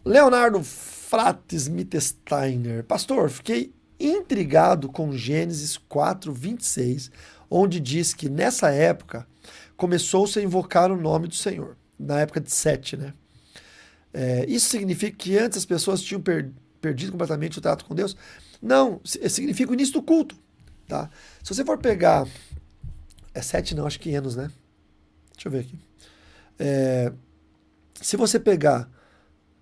Leonardo Frates Mittelsteiner. Pastor, fiquei intrigado com Gênesis 4:26, onde diz que nessa época começou-se a invocar o nome do Senhor. Na época de Sete, né? Isso significa que antes as pessoas tinham perdido completamente o trato com Deus? Não, significa o início do culto. Tá? Se você for pegar. Sete não, acho que Enos, né? Deixa eu ver aqui. Se você pegar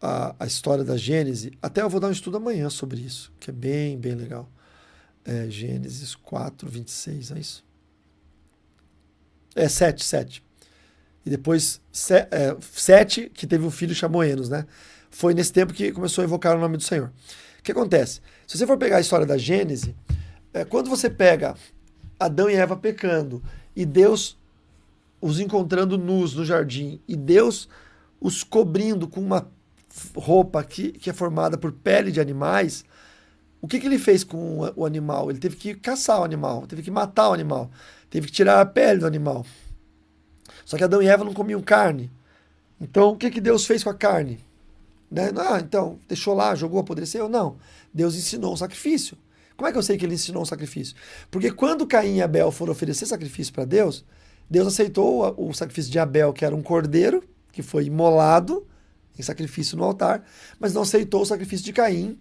a história da Gênesis, até eu vou dar um estudo amanhã sobre isso, que é bem, bem legal. Gênesis 4:26, é isso? 7. E depois, 7, que teve um filho, chamou Enos, né? Foi nesse tempo que começou a invocar o nome do Senhor. O que acontece? Se você for pegar a história da Gênesis, quando você pega Adão e Eva pecando, e Deus os encontrando nus no jardim, e Deus os cobrindo com uma roupa que é formada por pele de animais, o que ele fez com o animal? Ele teve que caçar o animal, teve que matar o animal, teve que tirar a pele do animal. Só que Adão e Eva não comiam carne. Então, o que Deus fez com a carne? Né? Então, deixou lá, jogou, apodreceu? Não. Deus ensinou um sacrifício. Como é que eu sei que ele ensinou um sacrifício? Porque quando Caim e Abel foram oferecer sacrifício para Deus, Deus aceitou o sacrifício de Abel, que era um cordeiro, que foi imolado em sacrifício no altar, mas não aceitou o sacrifício de Caim,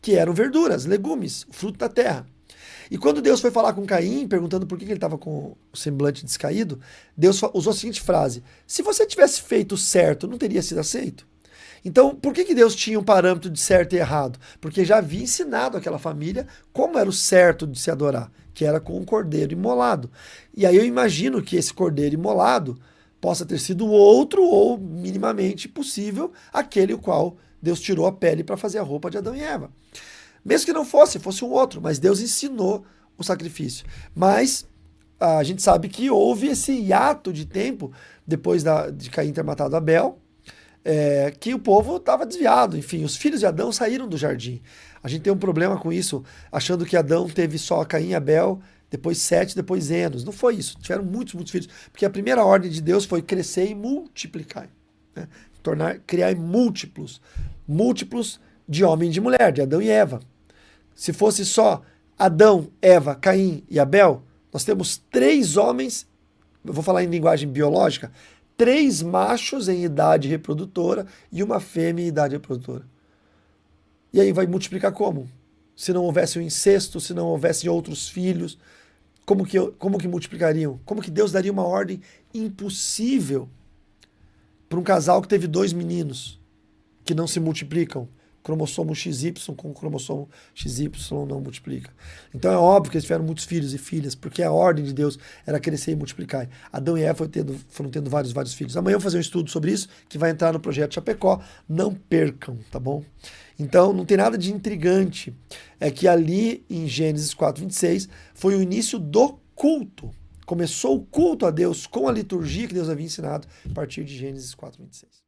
que eram verduras, legumes, o fruto da terra. E quando Deus foi falar com Caim, perguntando por que ele estava com o semblante descaído, Deus usou a seguinte frase: se você tivesse feito certo, não teria sido aceito? Então, por que Deus tinha um parâmetro de certo e errado? Porque já havia ensinado aquela família como era o certo de se adorar, que era com um cordeiro imolado. E aí eu imagino que esse cordeiro imolado possa ter sido outro, ou minimamente possível, aquele o qual Deus tirou a pele para fazer a roupa de Adão e Eva. Mesmo que não fosse um outro, mas Deus ensinou o sacrifício. Mas a gente sabe que houve esse hiato de tempo, depois de Caim ter matado Abel, que o povo estava desviado. Enfim, os filhos de Adão saíram do jardim. A gente tem um problema com isso, achando que Adão teve só Caim e Abel, depois Sete, depois Enos. Não foi isso. Tiveram muitos, muitos filhos. Porque a primeira ordem de Deus foi crescer e multiplicar. Né? Criar múltiplos de homem e de mulher, de Adão e Eva. Se fosse só Adão, Eva, Caim e Abel, nós temos 3 homens, eu vou falar em linguagem biológica, 3 machos em idade reprodutora e uma fêmea em idade reprodutora. E aí vai multiplicar como? Se não houvesse o incesto, se não houvesse outros filhos, como que multiplicariam? Como que Deus daria uma ordem impossível para um casal que teve 2 meninos que não se multiplicam? Cromossomo XY com cromossomo XY não multiplica. Então é óbvio que eles tiveram muitos filhos e filhas, porque a ordem de Deus era crescer e multiplicar. Adão e Eva foram tendo vários filhos. Amanhã eu vou fazer um estudo sobre isso, que vai entrar no projeto Chapecó. Não percam, tá bom? Então não tem nada de intrigante. É que ali em Gênesis 4:26 foi o início do culto. Começou o culto a Deus com a liturgia que Deus havia ensinado a partir de Gênesis 4:26.